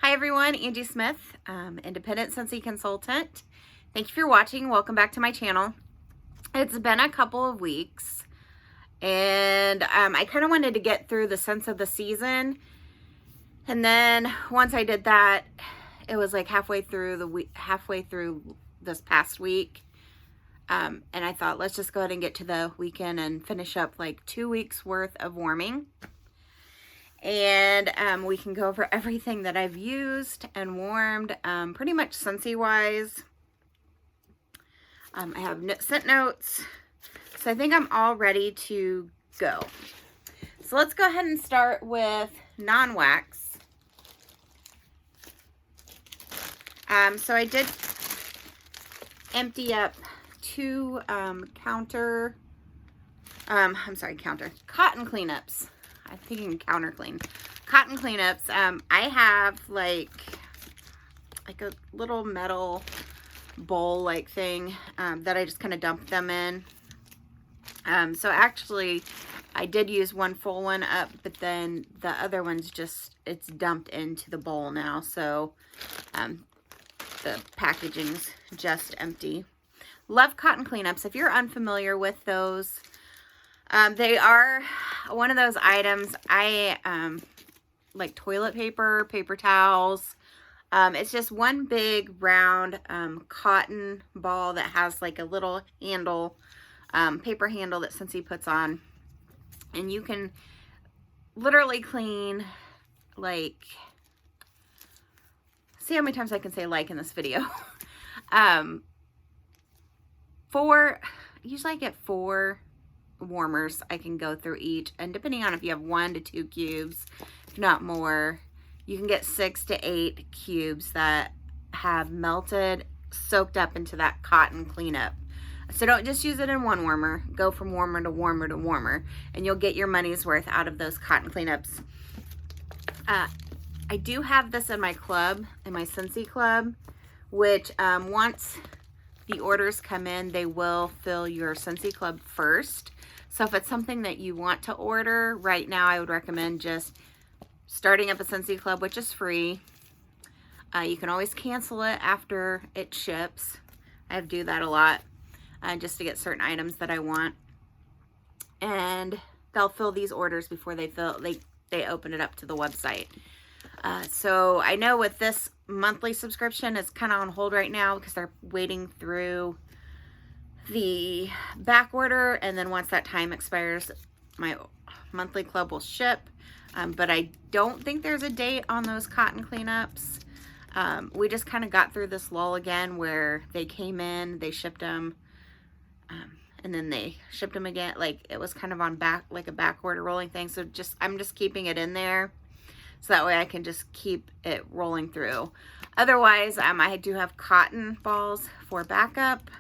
Hi everyone, Angie Smith, independent Scentsy consultant. Thank you for watching. Welcome back to my channel. It's been a couple of weeks and I kind of wanted to get through the scents of the season. And then once I did that, it was like halfway through this past week. And I thought, let's just go ahead and get to the weekend and finish up like 2 weeks worth of warming. And we can go over everything that I've used and warmed, pretty much Scentsy wise. I have scent notes, so I think I'm all ready to go. So let's go ahead and start with non-wax. So I did empty up two cotton cleanups. I'm thinking counter clean. Cotton cleanups. I have like a little metal bowl like thing that I just kind of dumped them in. So actually I did use one full one up, but then the other one's just, it's dumped into the bowl now. So the packaging's just empty. Love cotton cleanups. If you're unfamiliar with those, they are one of those items. I like toilet paper, paper towels. It's just one big round cotton ball that has like a little handle, paper handle that Scentsy puts on. And you can literally clean like, see how many times I can say like in this video. Usually I get 4 warmers I can go through each, and depending on if you have 1 to 2 cubes, if not more, you can get 6 to 8 cubes that have melted, soaked up into that cotton cleanup. So don't just use it in one warmer, go from warmer to warmer to warmer, and you'll get your money's worth out of those cotton cleanups. I do have this in my club, in my Scentsy club, which once the orders come in, they will fill your Scentsy club first. So if it's something that you want to order right now, I would recommend just starting up a Scentsy club, which is free. You can always cancel it after it ships. I do that a lot just to get certain items that I want. And they'll fill these orders before they open it up to the website. So I know with this monthly subscription, it's kind of on hold right now because they're waiting through the back order, and then once that time expires, my monthly club will ship. But I don't think there's a date on those cotton cleanups. We just kind of got through this lull again where they came in, they shipped them, and then they shipped them again. Like it was kind of on like a back order rolling thing. So I'm just keeping it in there so that way I can just keep it rolling through. Otherwise, I do have cotton balls for backup.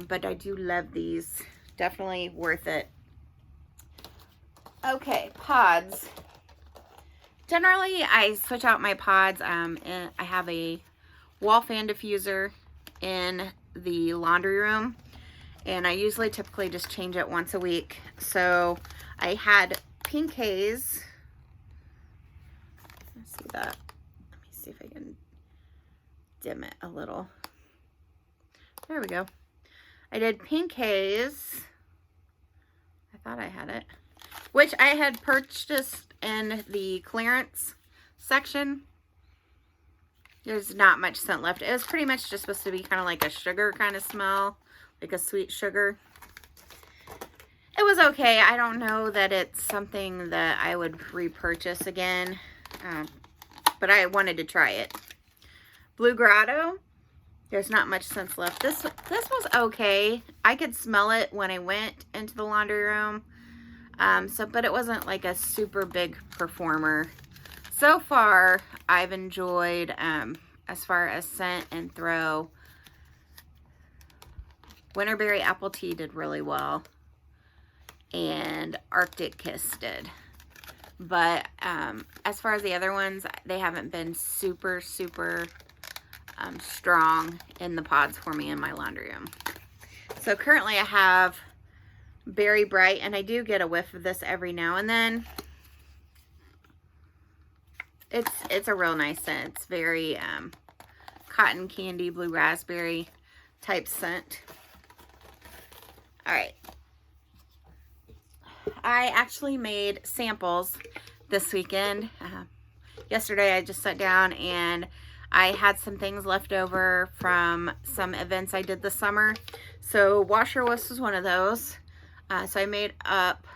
But I do love these. Definitely worth it. Okay, pods. Generally, I switch out my pods. And I have a wall fan diffuser in the laundry room. And I typically just change it once a week. So I had pink haze. Let's see that. Let me see if I can dim it a little. There we go. I did pink haze. I thought I had it. Which I had purchased in the clearance section. There's not much scent left. It was pretty much just supposed to be kind of like a sugar kind of smell. Like a sweet sugar. It was okay. I don't know that it's something that I would repurchase again. But I wanted to try it. Blue Grotto. There's not much scent left. This was okay. I could smell it when I went into the laundry room. But it wasn't like a super big performer. So far, I've enjoyed, as far as scent and throw, Winterberry Apple Tea did really well. And Arctic Kiss did. But as far as the other ones, they haven't been super strong in the pods for me in my laundry room. So currently I have Berry Bright, and I do get a whiff of this every now and then. It's a real nice scent. It's very cotton candy, blue raspberry type scent. All right. I actually made samples this weekend. Yesterday I just sat down and I had some things left over from some events I did this summer. So Washer Wuss was one of those. So I made up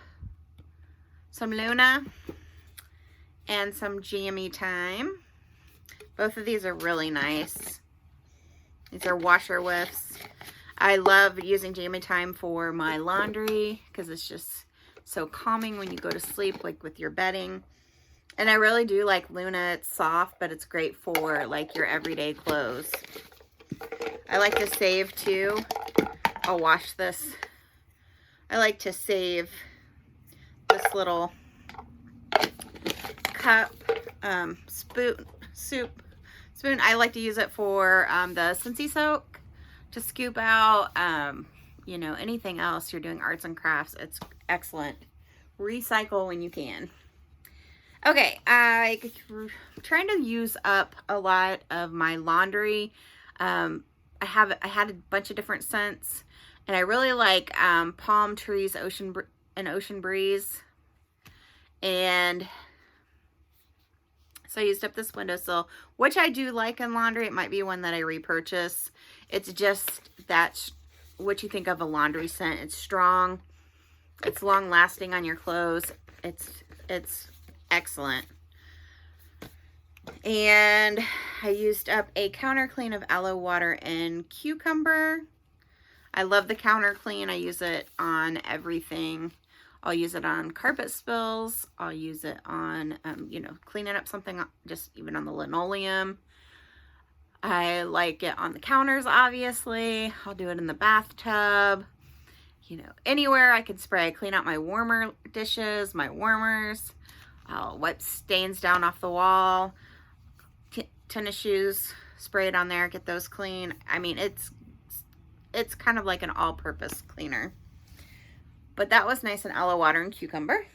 some Luna and some Jammy Time. Both of these are really nice. These are Washer Wuss. I love using Jammy Time for my laundry because it's just so calming when you go to sleep, like with your bedding. And I really do like Luna. It's soft, but it's great for like your everyday clothes. I like to save too. I'll wash this. I like to save this little cup, spoon. I like to use it for the Scentsy soak to scoop out, you know, anything else you're doing arts and crafts. It's excellent. Recycle when you can. Okay, I'm trying to use up a lot of my laundry. I had a bunch of different scents, and I really like Palm Trees Ocean Breeze. And so I used up this windowsill, which I do like in laundry. It might be one that I repurchase. It's just that's what you think of a laundry scent. It's strong. It's long lasting on your clothes. It's excellent. And I used up a counter clean of aloe water and cucumber. I love the counter clean. I use it on everything. I'll use it on carpet spills. I'll use it on, you know, cleaning up something, just even on the linoleum. I like it on the counters, obviously. I'll do it in the bathtub. You know, anywhere I can spray. I clean out my warmer dishes, my warmers. I'll wipe stains down off the wall. Tennis shoes, spray it on there, get those clean. I mean, it's kind of like an all-purpose cleaner. But that was nice, and aloe water and cucumber.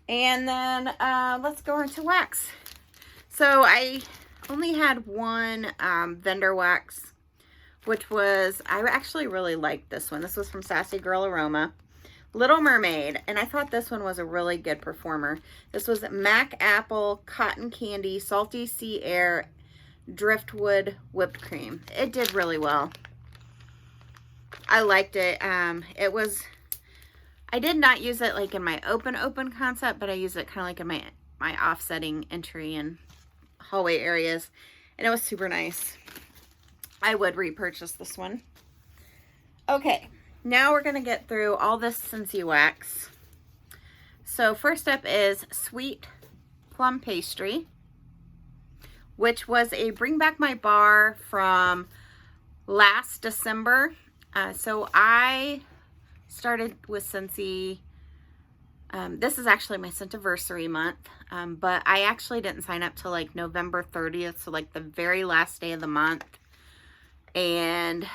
And then let's go into wax. So I only had one vendor wax, which was, I actually really liked this one. This was from Sassy Girl Aroma. Little Mermaid, and I thought this one was a really good performer. This was Mac Apple Cotton Candy Salty Sea Air Driftwood Whipped Cream. It did really well. I liked it. I did not use it like in my open concept, but I use it kind of like in my offsetting entry and hallway areas, and it was super nice. I would repurchase this one. Okay, now we're going to get through all this Scentsy wax. So first up is Sweet Plum Pastry, which was a Bring Back My Bar from last December. So I started with Scentsy. This is actually my Scentiversary month, but I actually didn't sign up till like November 30th, so like the very last day of the month. And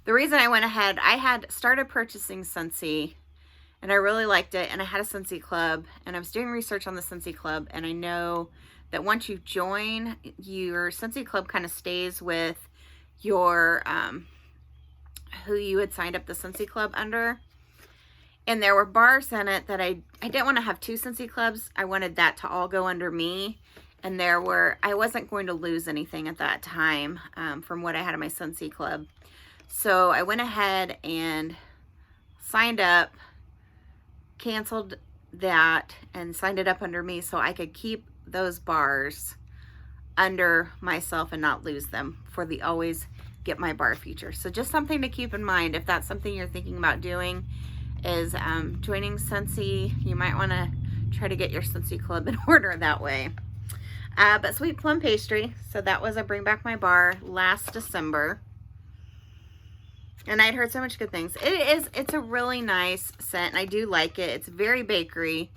the reason I went ahead, I had started purchasing Scentsy, and I really liked it, and I had a Scentsy club, and I was doing research on the Scentsy club, and I know that once you join, your Scentsy club kind of stays with your who you had signed up the Scentsy club under. And there were bars in it that I didn't want to have two Scentsy clubs. I wanted that to all go under me. And I wasn't going to lose anything at that time from what I had in my Scentsy club. So I went ahead and signed up, canceled that, and signed it up under me so I could keep those bars under myself and not lose them for the always get my bar feature. So just something to keep in mind if that's something you're thinking about doing, is joining Scentsy. You might want to try to get your Scentsy club in order that way. But Sweet Plum Pastry, so that was a Bring Back My Bar last December. And I'd heard so much good things. It's a really nice scent, and I do like it. It's very bakery.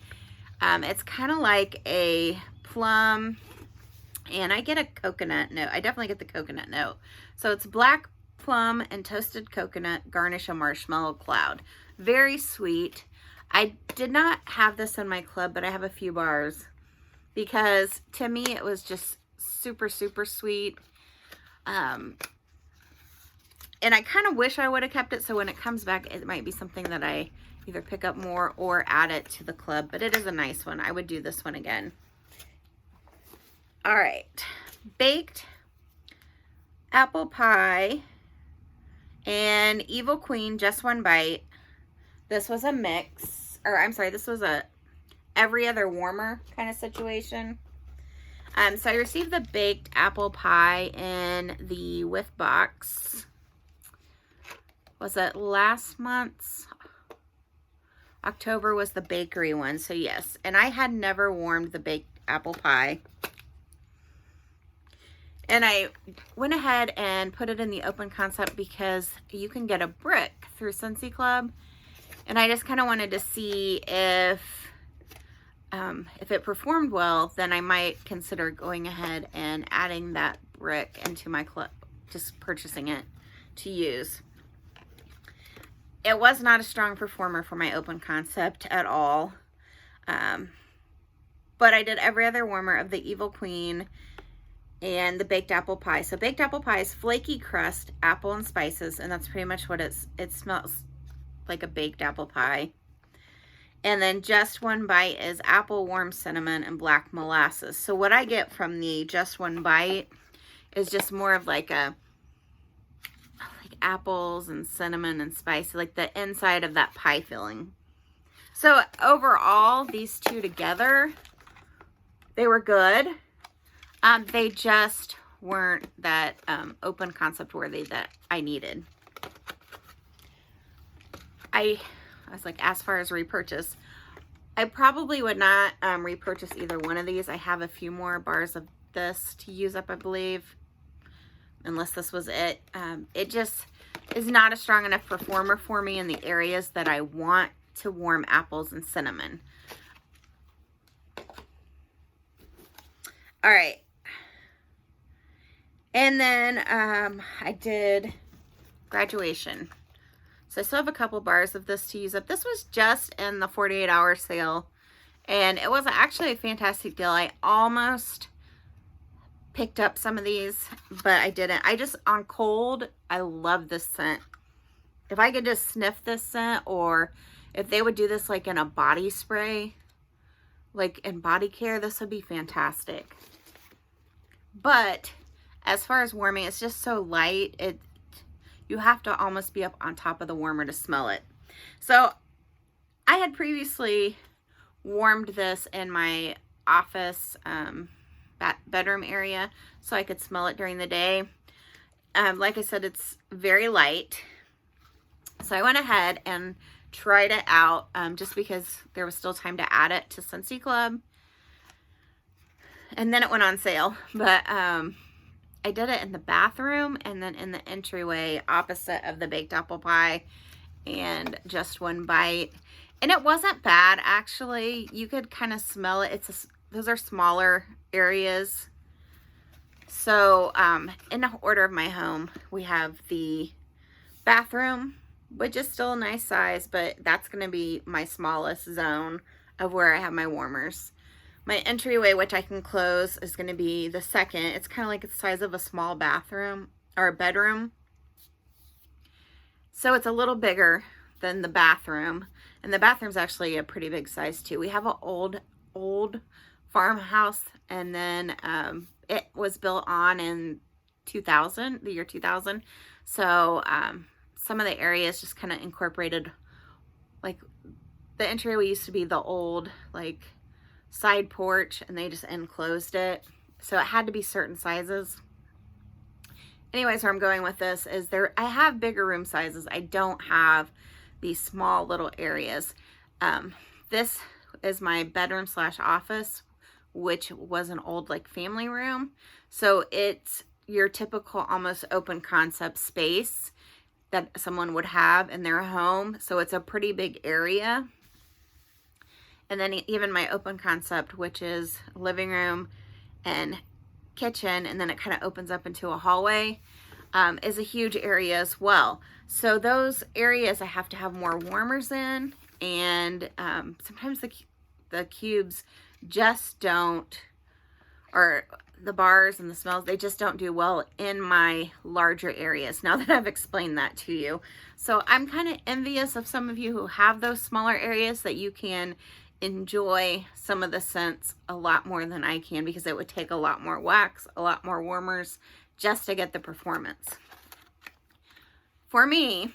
It's kind of like a plum, and I get a coconut note. I definitely get the coconut note. So it's black plum and toasted coconut, garnish a marshmallow cloud. Very sweet. I did not have this in my club, but I have a few bars. because to me it was just super, super sweet. And I kind of wish I would have kept it, so when it comes back, it might be something that I either pick up more or add it to the club, but it is a nice one. I would do this one again. All right, baked apple pie and Evil Queen, just one bite. This was a mix, or I'm sorry, this was a every other warmer kind of situation. So I received the baked apple pie in the whiff box. Was it last month's? October was the bakery one, so yes. And I had never warmed the baked apple pie. And I went ahead and put it in the open concept because you can get a brick through Scentsy Club. And I just kind of wanted to see if it performed well, then I might consider going ahead and adding that brick into my club, just purchasing it to use. It was not a strong performer for my open concept at all. But I did every other warmer of the Evil Queen and the baked apple pie. So baked apple pie is flaky crust, apple and spices, and that's pretty much what it smells like, a baked apple pie. And then just one bite is apple, warm cinnamon, and black molasses. So what I get from the just one bite is just more of like apples and cinnamon and spice, like the inside of that pie filling. So overall, these two together, they were good. They just weren't that open concept worthy that I needed. I was like, as far as repurchase, I probably would not repurchase either one of these. I have a few more bars of this to use up, I believe, unless this was it. It just is not a strong enough performer for me in the areas that I want to warm apples and cinnamon. All right. And then I did graduation. So I still have a couple bars of this to use up. This was just in the 48-hour sale, and it was actually a fantastic deal. I almost picked up some of these, but I didn't. I just, on cold, I love this scent. If I could just sniff this scent, or if they would do this like in a body spray, like in body care, this would be fantastic. But as far as warming, it's just so light. You have to almost be up on top of the warmer to smell it. So I had previously warmed this in my office bedroom area so I could smell it during the day. Like I said, it's very light. So I went ahead and tried it out just because there was still time to add it to Scentsy Club. And then it went on sale. But I did it in the bathroom and then in the entryway opposite of the baked apple pie and just one bite. And it wasn't bad, actually. You could kind of smell it. Those are smaller areas. So in the order of my home, we have the bathroom, which is still a nice size, but that's going to be my smallest zone of where I have my warmers. My entryway, which I can close, is going to be the second. It's kind of like the size of a small bathroom or a bedroom. So it's a little bigger than the bathroom. And the bathroom's actually a pretty big size too. We have an old farmhouse, and then it was built on in the year 2000. So some of the areas just kind of incorporated, like the entryway used to be the old like side porch, and they just enclosed it, so it had to be certain sizes. Anyways, where I'm going with this is I have bigger room sizes. I don't have these small little areas. This is my bedroom / office, which was an old like family room, so it's your typical almost open concept space that someone would have in their home. So it's a pretty big area. And then even my open concept, which is living room and kitchen, and then it kind of opens up into a hallway, is a huge area as well. So those areas I have to have more warmers in, and sometimes the cubes just don't, or the bars and the smells, they just don't do well in my larger areas, now that I've explained that to you. So I'm kind of envious of some of you who have those smaller areas that you can enjoy some of the scents a lot more than I can, because it would take a lot more wax, a lot more warmers just to get the performance. For me,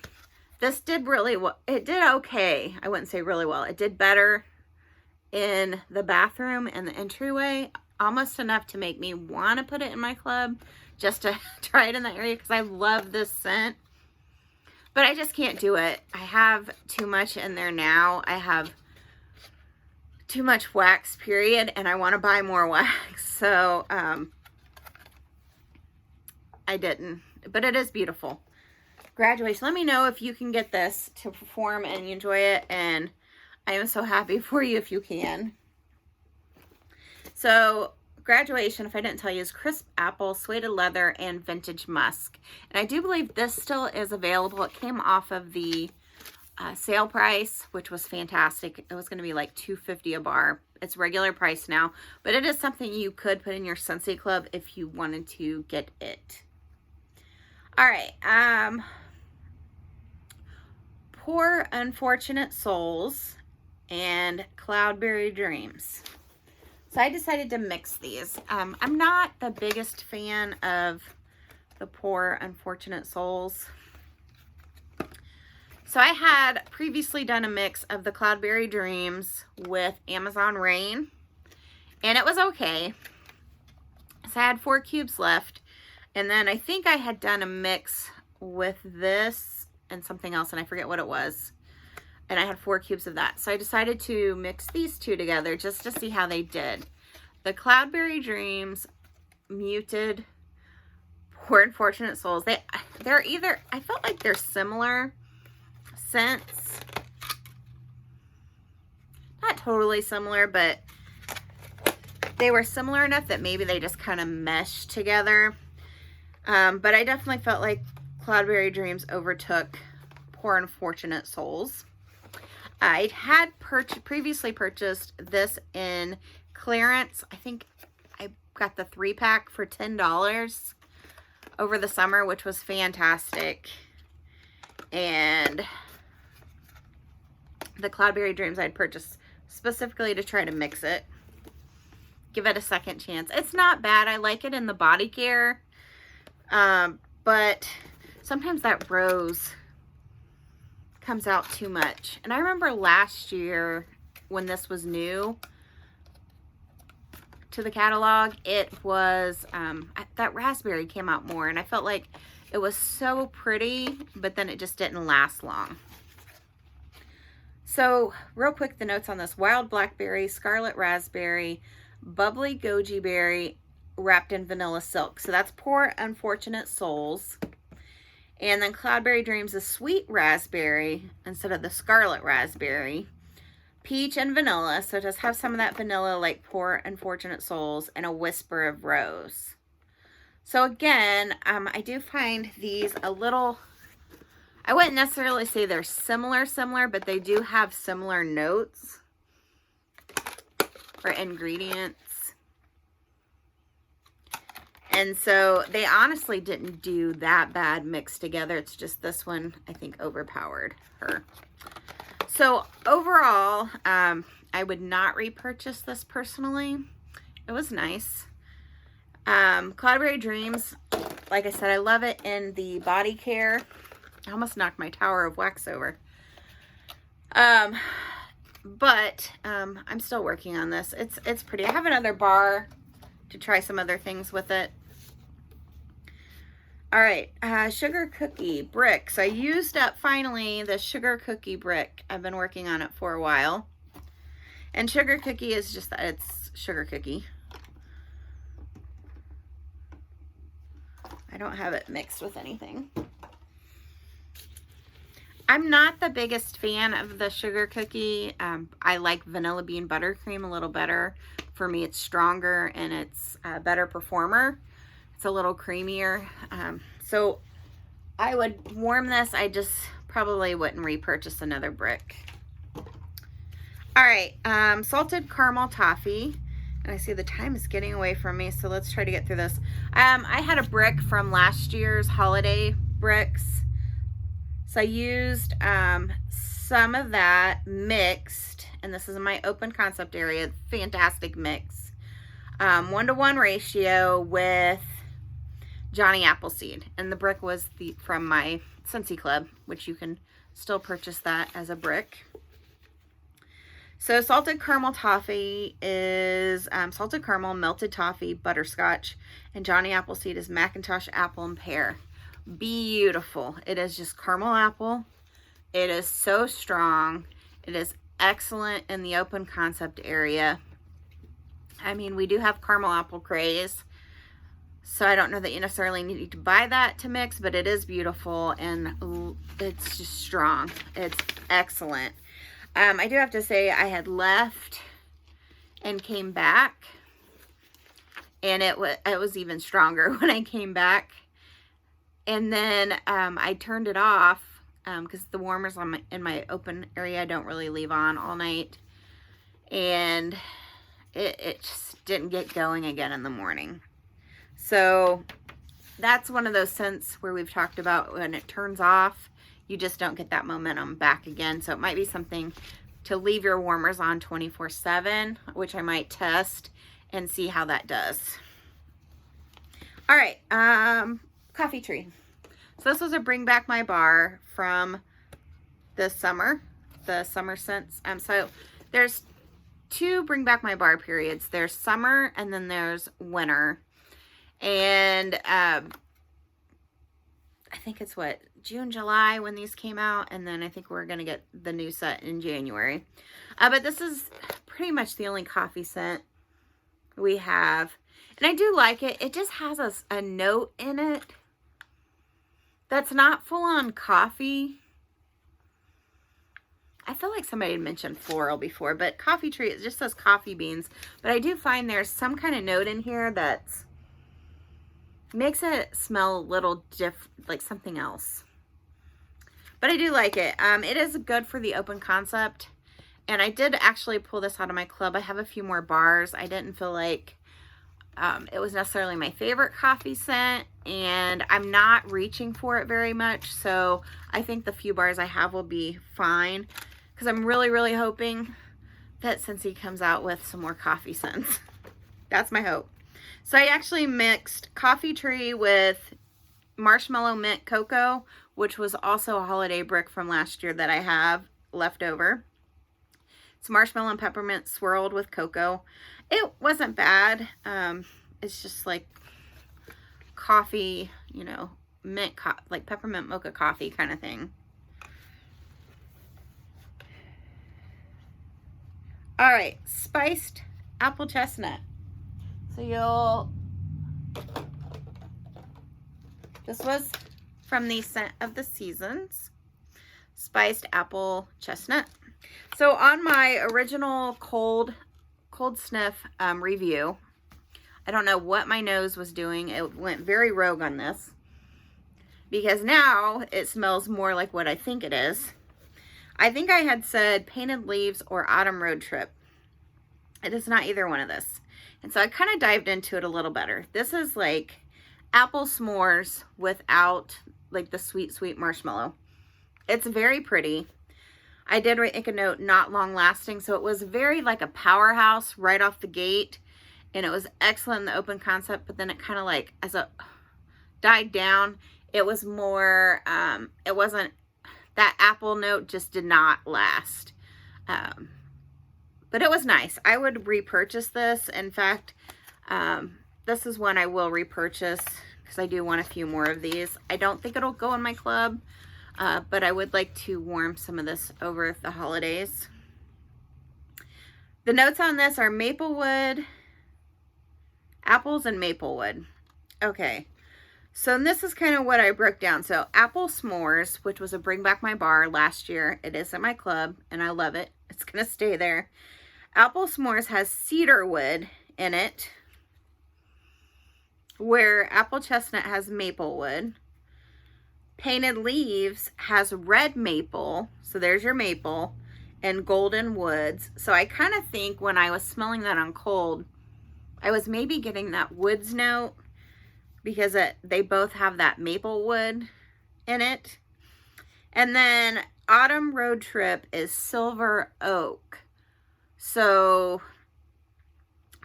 this did really well. It did okay. I wouldn't say really well. It did better in the bathroom and the entryway, almost enough to make me want to put it in my club just to try it in that area, because I love this scent. But I just can't do it. I have too much in there now. I have too much wax, period, and I want to buy more wax. So I didn't, but it is beautiful. Graduation. Let me know if you can get this to perform and you enjoy it, and I am so happy for you if you can. So Graduation, if I didn't tell you, is crisp apple, suede leather, and vintage musk. And I do believe this still is available. It came off of the sale price, which was fantastic. It was going to be like $2.50 a bar. It's regular price now, but it is something you could put in your Scentsy club if you wanted to get it. All right. Poor Unfortunate Souls and Cloudberry Dreams. So I decided to mix these. I'm not the biggest fan of the Poor Unfortunate Souls. So I had previously done a mix of the Cloudberry Dreams with Amazon Rain, and it was okay. So I had 4 cubes left, and then I think I had done a mix with this and something else, and I forget what it was. And I had 4 cubes of that. So I decided to mix these two together just to see how they did. The Cloudberry Dreams muted Poor Unfortunate Souls. They're either, I felt like they're similar scents. Not totally similar, but they were similar enough that maybe they just kind of meshed together. But I definitely felt like Cloudberry Dreams overtook Poor Unfortunate Souls. I had previously purchased this in clearance. I think I got the 3-pack for $10 over the summer, which was fantastic. And the Cloudberry Dreams I'd purchased specifically to try to mix it. Give it a second chance. It's not bad. I like it in the body care. But sometimes that rose comes out too much. And I remember last year when this was new to the catalog, it was that raspberry came out more, and I felt like it was so pretty, but then it just didn't last long. So real quick, the notes on this: wild blackberry, scarlet raspberry, bubbly goji berry wrapped in vanilla silk. So that's Poor Unfortunate Souls. And then Cloudberry Dreams is sweet raspberry instead of the scarlet raspberry. Peach and vanilla, so it does have some of that vanilla like Poor Unfortunate Souls, and a whisper of rose. So again, I do find these a little, I wouldn't necessarily say they're similar, but they do have similar notes or ingredients. And so they honestly didn't do that bad mixed together. It's just this one, I think, overpowered her. So overall, I would not repurchase this personally. It was nice. Cloudberry Dreams, like I said, I love it in the body care. I almost knocked my tower of wax over. But I'm still working on this. It's pretty. I have another bar to try some other things with it. All right, sugar cookie brick. So I used up finally the sugar cookie brick. I've been working on it for a while. And sugar cookie is just that, it's sugar cookie. I don't have it mixed with anything. I'm not the biggest fan of the sugar cookie. I like vanilla bean buttercream a little better. For me, it's stronger and it's a better performer. It's a little creamier. So I would warm this. I just probably wouldn't repurchase another brick. All right, salted caramel toffee. And I see the time is getting away from me, so let's try to get through this. I had a brick from last year's holiday bricks. So I used some of that mixed, and this is in my open concept area, fantastic mix. 1-to-1 ratio with Johnny Appleseed. And the brick was from my Scentsy Club, which you can still purchase that as a brick. So salted caramel toffee is salted caramel, melted toffee, butterscotch, and Johnny Appleseed is Macintosh apple and pear. Beautiful. It is just caramel apple. It is so strong. It is excellent in the open concept area. I mean, we do have caramel apple craze, so I don't know that you necessarily need to buy that to mix, but it is beautiful and it's just strong. It's excellent. I do have to say I had left and came back, and it was even stronger when I came back. And then I turned it off because the warmers in my open area I don't really leave on all night. And it just didn't get going again in the morning. So that's one of those scents where we've talked about when it turns off, you just don't get that momentum back again. So it might be something to leave your warmers on 24/7, which I might test and see how that does. All right, coffee tree. So this was a Bring Back My Bar from the summer scents. So there's 2 Bring Back My Bar periods. There's summer and then there's winter. And I think it's June, July when these came out, and then I think we're gonna get the new set in January. But this is pretty much the only coffee scent we have. And I do like it. It just has a note in it that's not full on coffee. I feel like somebody had mentioned floral before, but coffee tree, it just says coffee beans. But I do find there's some kind of note in here that makes it smell a little like something else. But I do like it. It is good for the open concept. And I did actually pull this out of my club. I have a few more bars. I didn't feel like it was necessarily my favorite coffee scent, and I'm not reaching for it very much, so I think the few bars I have will be fine, because I'm really, really hoping that Scentsy comes out with some more coffee scents. That's my hope. So I actually mixed coffee tree with marshmallow mint cocoa, which was also a holiday brick from last year that I have left over. It's marshmallow and peppermint swirled with cocoa. It wasn't bad. It's just like coffee, you know, like peppermint mocha coffee kind of thing. All right, spiced apple chestnut. So this was from the Scent of the Seasons, spiced apple chestnut. So on my original cold sniff review, I don't know what my nose was doing. It went very rogue on this, because now it smells more like what I think it is. I think I had said Painted Leaves or Autumn Road Trip. It is not either one of this. And so I kind of dived into it a little better. This is like apple s'mores without like the sweet, sweet marshmallow. It's very pretty. I did make a note, not long lasting. So it was very like a powerhouse right off the gate. And it was excellent in the open concept. But then it kind of like, as it died down, it was more, it wasn't, that apple note just did not last. But it was nice. I would repurchase this. In fact, this is one I will repurchase because I do want a few more of these. I don't think it'll go in my club, but I would like to warm some of this over the holidays. The notes on this are maplewood, apples, and maplewood. Okay, so this is kind of what I broke down. So apple s'mores, which was a Bring Back My Bar last year. It is at my club, and I love it. It's going to stay there. Apple s'mores has cedar wood in it, where apple chestnut has maple wood. Painted Leaves has red maple, so there's your maple, and golden woods. So I kind of think when I was smelling that on cold, I was maybe getting that woods note because they both have that maple wood in it. And then Autumn Road Trip is silver oak. So,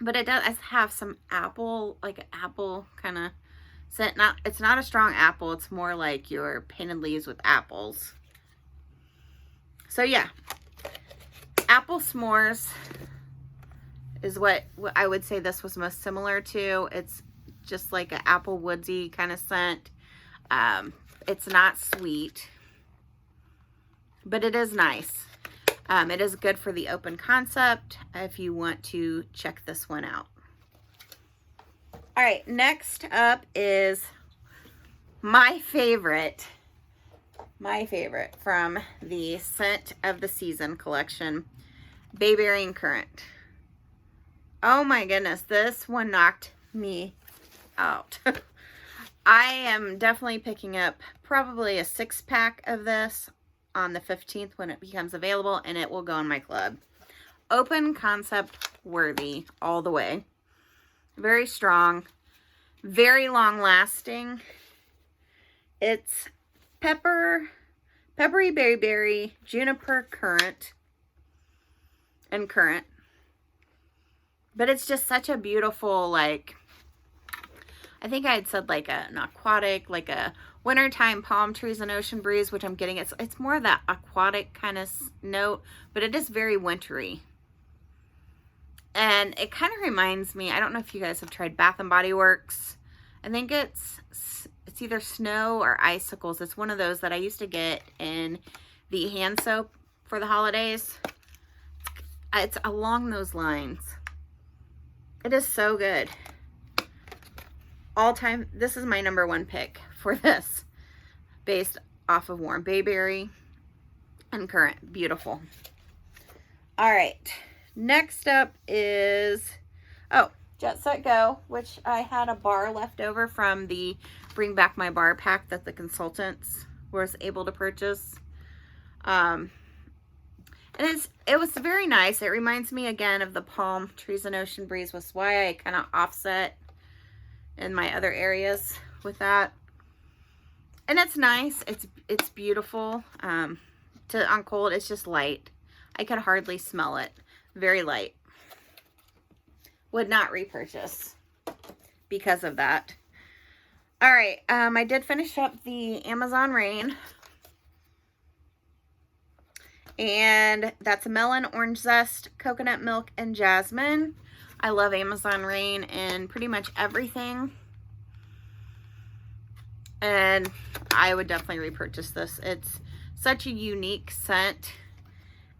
but it does have some apple, like an apple kind of scent. It's not a strong apple. It's more like your painted leaves with apples. So yeah, apple s'mores is what I would say this was most similar to. It's just like an apple woodsy kind of scent. It's not sweet, but it is nice. It is good for the open concept if you want to check this one out. All right, next up is my favorite from the Scent of the Season collection, Bayberry and Currant. Oh my goodness, this one knocked me out. I am definitely picking up probably a 6-pack of this on the 15th when it becomes available, and it will go in my club. Open concept worthy all the way. Very strong, very long lasting. It's peppery berry, juniper, currant, and currant. But it's just such a beautiful, like, I think I had said like an aquatic, like a wintertime palm trees and ocean breeze, which I'm getting. It's more of that aquatic kind of note, but it is very wintry. And it kind of reminds me, I don't know if you guys have tried Bath and Body Works. I think it's either snow or icicles. It's one of those that I used to get in the hand soap for the holidays. It's along those lines. It is so good. All time, this is my #1 pick for this, based off of warm bayberry and currant. Beautiful. All right, next up is, Jet Set Go, which I had a bar left over from the Bring Back My Bar pack that the consultants was able to purchase. And it was very nice. It reminds me again of the palm trees and ocean breeze, was why I kind of offset in my other areas with that. And it's nice. It's beautiful. On cold, it's just light. I could hardly smell it. Very light. Would not repurchase because of that. All right, I did finish up the Amazon Rain. And that's a melon, orange zest, coconut milk, and jasmine. I love Amazon Rain in pretty much everything. And I would definitely repurchase this. It's such a unique scent.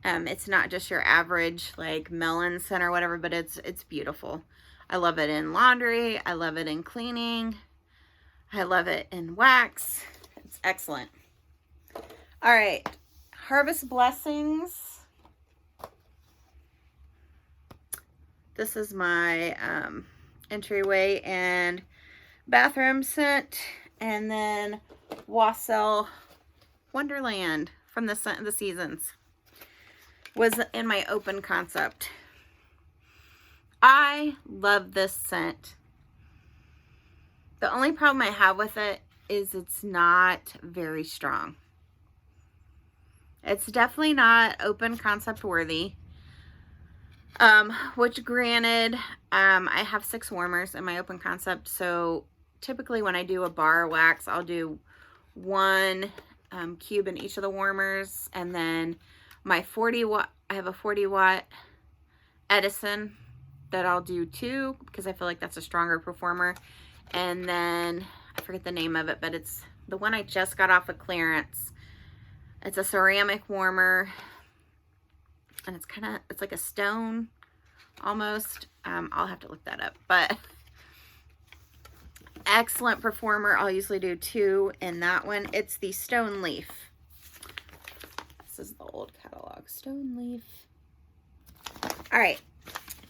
It's not just your average like melon scent or whatever, but it's beautiful. I love it in laundry. I love it in cleaning. I love it in wax. It's excellent. All right. Harvest Blessings. This is my entryway and bathroom scent. And then Wassail Wonderland from the Scent of the Seasons was in my open concept. I love this scent. The only problem I have with it is it's not very strong. It's definitely not open concept worthy. Which granted, I have 6 warmers in my open concept. So typically when I do a bar wax, I'll do 1 cube in each of the warmers. And then my 40 watt, I have a 40 watt Edison that I'll do 2 because I feel like that's a stronger performer. And then I forget the name of it, but it's the one I just got off of clearance. It's a ceramic warmer, and it's like a stone almost. I'll have to look that up, but excellent performer. I'll usually do 2 in that one. It's the Stone Leaf. This is the old catalog, Stone Leaf. All right.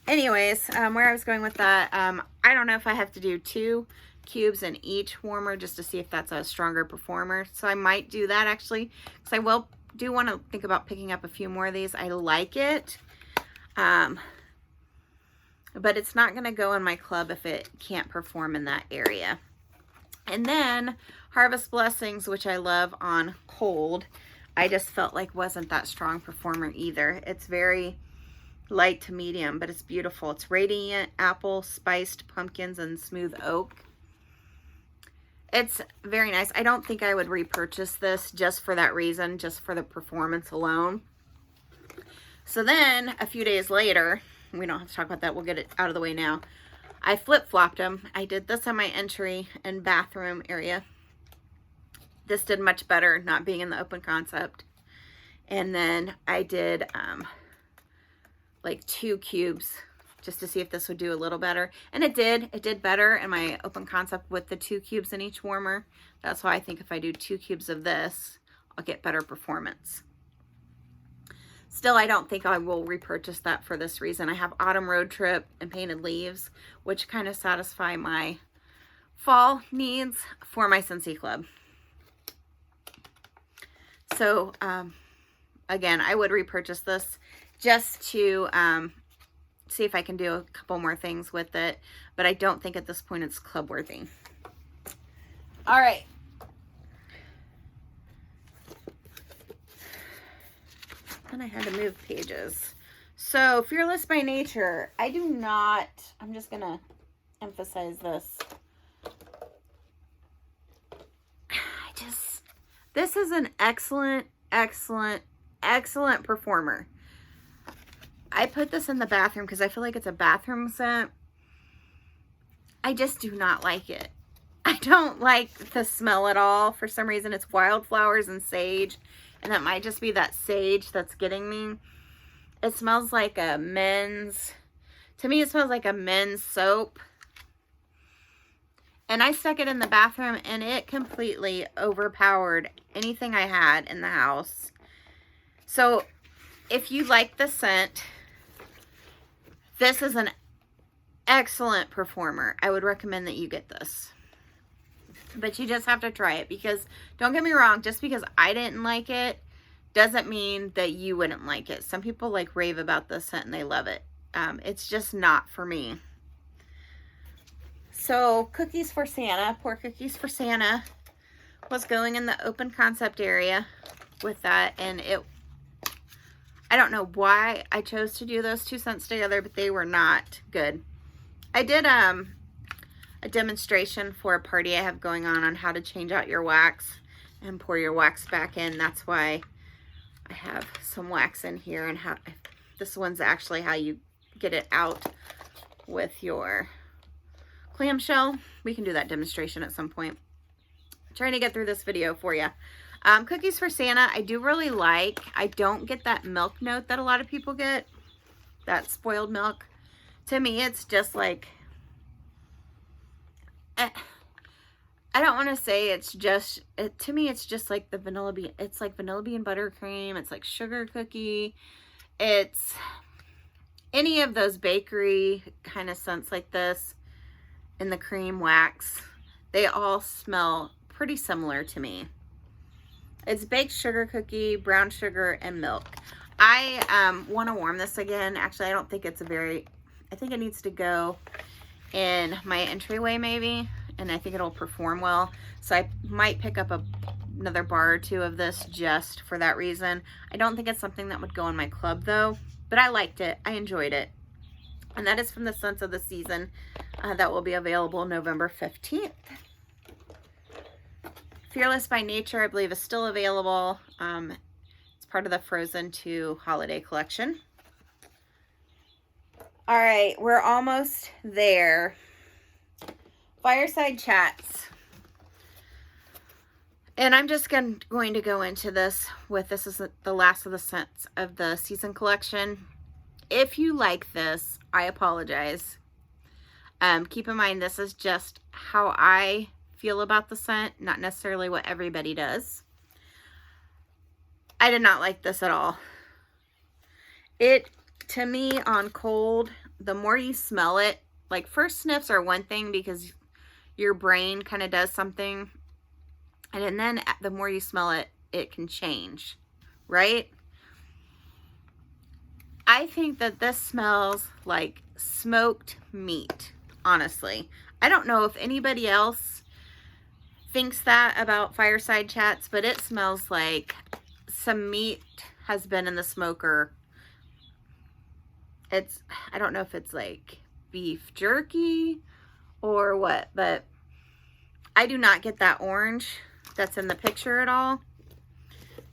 Anyways, where I was going with that, I don't know if I have to do 2 cubes in each warmer just to see if that's a stronger performer. So I might do that actually, because I will do want to think about picking up a few more of these. I like it. But it's not going to go in my club if it can't perform in that area. And then Harvest Blessings, which I love on cold, I just felt like wasn't that strong performer either. It's very light to medium, but it's beautiful. It's Radiant Apple, Spiced Pumpkins, and Smooth Oak. It's very nice. I don't think I would repurchase this just for that reason, just for the performance alone. So then, a few days later, we don't have to talk about that. We'll get it out of the way now. I flip-flopped them. I did this on my entry and bathroom area. This did much better not being in the open concept. And then I did like 2 cubes just to see if this would do a little better. And it did. It did better in my open concept with the 2 cubes in each warmer. That's why I think if I do 2 cubes of this, I'll get better performance. Still, I don't think I will repurchase that for this reason. I have Autumn Road Trip and Painted Leaves, which kind of satisfy my fall needs for my Scentsy Club. So, again, I would repurchase this just to see if I can do a couple more things with it. But I don't think at this point it's club worthy. All right. And I had to move pages. So, Fearless by Nature. I do not, I'm just going to emphasize this. This is an excellent, excellent, excellent performer. I put this in the bathroom because I feel like it's a bathroom scent. I just do not like it. I don't like the smell at all. For some reason, it's wildflowers and sage. And that might just be that sage that's getting me. It smells like a men's, to me it smells like a men's soap. And I stuck it in the bathroom and it completely overpowered anything I had in the house. So if you like the scent, this is an excellent performer. I would recommend that you get this. But you just have to try it because, don't get me wrong, just because I didn't like it doesn't mean that you wouldn't like it. Some people like rave about this scent and they love it. It's just not for me. So, Cookies for Santa, poor Cookies for Santa was going in the open concept area with that, and I don't know why I chose to do those 2 scents together, but they were not good. I did a demonstration for a party I have going on how to change out your wax and pour your wax back in. That's why I have some wax in here, and how this one's actually how you get it out with your clamshell. We can do that demonstration at some point. I'm trying to get through this video for you. Cookies for Santa, I do really like. I don't get that milk note that a lot of people get, that spoiled milk. To me, it's just like, I don't want to say it's just, to me, it's just like the vanilla bean. It's like vanilla bean buttercream. It's like sugar cookie. It's any of those bakery kind of scents like this in the cream wax. They all smell pretty similar to me. It's baked sugar cookie, brown sugar, and milk. I want to warm this again. Actually, I don't think it's I think it needs to go in my entryway maybe, and I think it'll perform well. So I might pick up another bar or 2 of this just for that reason. I don't think it's something that would go in my club though, but I liked it. I enjoyed it. And that is from the Scents of the Season that will be available November 15th. Fearless by Nature, I believe, is still available. It's part of the Frozen 2 holiday collection. All right, we're almost there. Fireside Chats. And I'm just going to go into this with, this is the last of the Scents of the Season collection. If you like this, I apologize. Keep in mind, this is just how I feel about the scent, not necessarily what everybody does. I did not like this at all. It, to me, on cold, the more you smell it, like first sniffs are one thing because your brain kind of does something, and then the more you smell it, it can change right? I think that this smells like smoked meat, honestly. I don't know if anybody else thinks that about Fireside Chats, but it smells like some meat has been in the smoker. I don't know if it's like beef jerky or what, but I do not get that orange that's in the picture at all.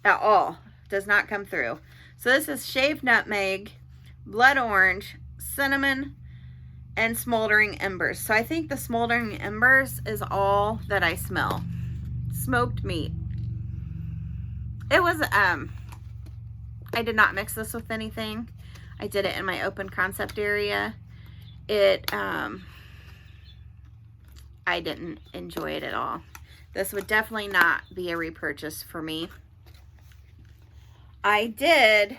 At all. Does not come through. So this is shaved nutmeg, blood orange, cinnamon, and smoldering embers. So I think the smoldering embers is all that I smell. Smoked meat. It was, I did not mix this with anything. I did it in my open concept area. I didn't enjoy it at all. This would definitely not be a repurchase for me. I did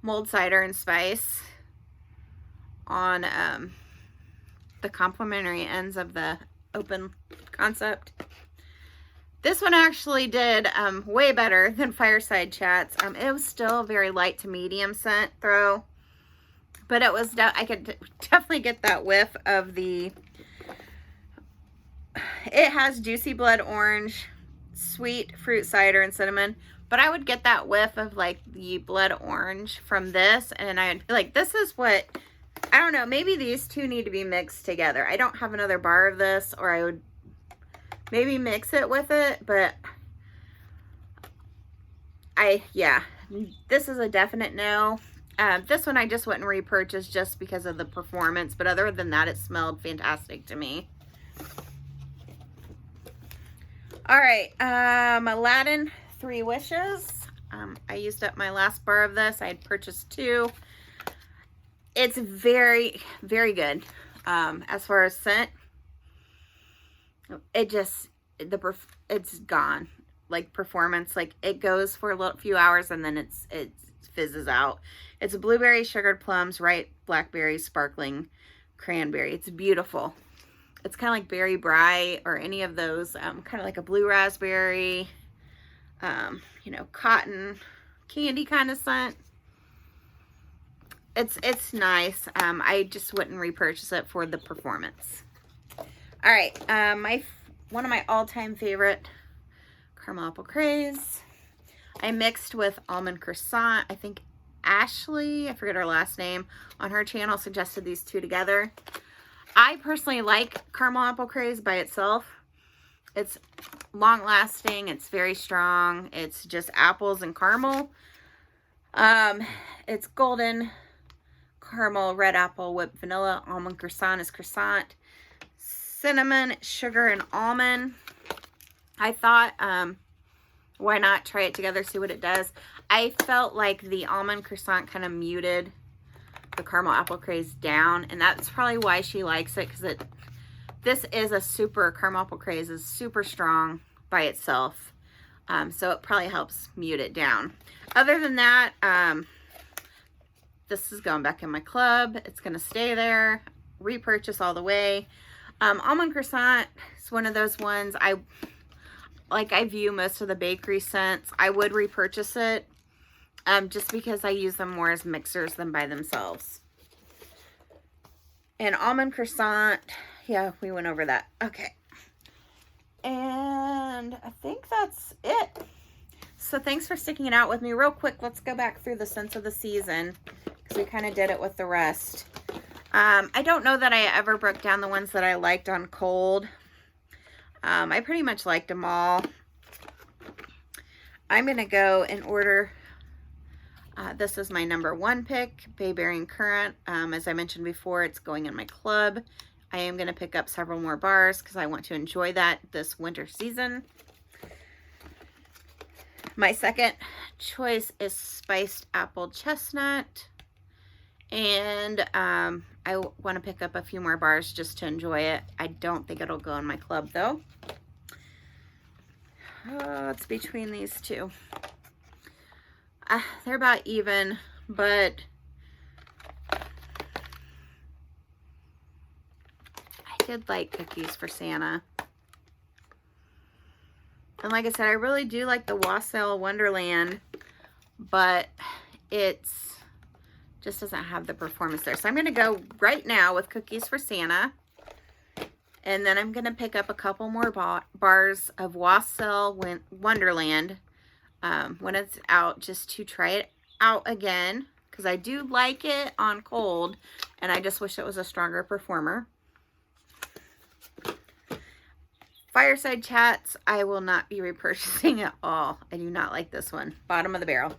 mold cider and spice on the complimentary ends of the open concept. This one actually did way better than Fireside Chats. It was still a very light to medium scent throw, but it was I could definitely get that whiff of the. It has juicy blood orange, sweet fruit cider, and cinnamon. But I would get that whiff of like the blood orange from this, and I'd like, this is what, I don't know, maybe these two need to be mixed together. I don't have another bar of this, or I would maybe mix it with it, but yeah, this is a definite no. This one I just wouldn't repurchase just because of the performance, but other than that, it smelled fantastic to me. All right, Aladdin 3 Wishes. I used up my last bar of this. I had purchased 2. It's very, very good. As far as scent, it's gone. Like performance, like it goes for a few hours and then it fizzes out. It's blueberry, sugared plums, ripe blackberry, sparkling cranberry. It's beautiful. It's kind of like Berry Bright or any of those, kind of like a blue raspberry, you know, cotton candy kind of scent. It's nice. I just wouldn't repurchase it for the performance. All right, one of my all-time favorite caramel apple craze. I mixed with almond croissant. I think Ashley, I forget her last name, on her channel suggested these two together. I personally like caramel apple craze by itself. It's long lasting. It's very strong. It's just apples and caramel. It's golden caramel, red apple, whipped vanilla, almond croissant is croissant, cinnamon, sugar, and almond. I thought, why not try it together, see what it does. I felt like the almond croissant kind of muted the caramel apple craze down, and that's probably why she likes it, because this is a super, caramel apple craze is super strong by itself, so it probably helps mute it down. Other than that, this is going back in my club. It's going to stay there. Repurchase all the way. Almond croissant is one of those ones I view most of the bakery scents. I would repurchase it just because I use them more as mixers than by themselves. And almond croissant, yeah, we went over that. Okay. And I think that's it. So thanks for sticking it out with me. Real quick, let's go back through the scents of the season, because we kind of did it with the rest. I don't know that I ever broke down the ones that I liked on cold. I pretty much liked them all. I'm going to go in order. This is my number 1 pick, Bayberry and Currant. As I mentioned before, it's going in my club. I am going to pick up several more bars because I want to enjoy that this winter season. My second choice is Spiced Apple Chestnut. And I want to pick up a few more bars just to enjoy it. I don't think it'll go in my club, though. It's between these two. They're about even, but I did like Cookies for Santa. And like I said, I really do like the Wassail Wonderland, but it's just doesn't have the performance there. So I'm going to go right now with Cookies for Santa. And then I'm going to pick up a couple more bars of Wassail Wonderland when it's out, just to try it out again, because I do like it on cold, and I just wish it was a stronger performer. Fireside Chats, I will not be repurchasing at all. I do not like this one. Bottom of the barrel.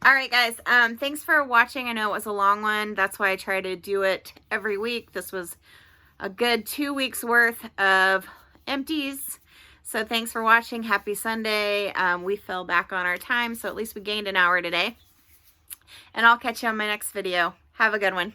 All right, guys. Thanks for watching. I know it was a long one. That's why I try to do it every week. This was a good 2 weeks worth of empties. So thanks for watching. Happy Sunday. We fell back on our time, so at least we gained an hour today. And I'll catch you on my next video. Have a good one.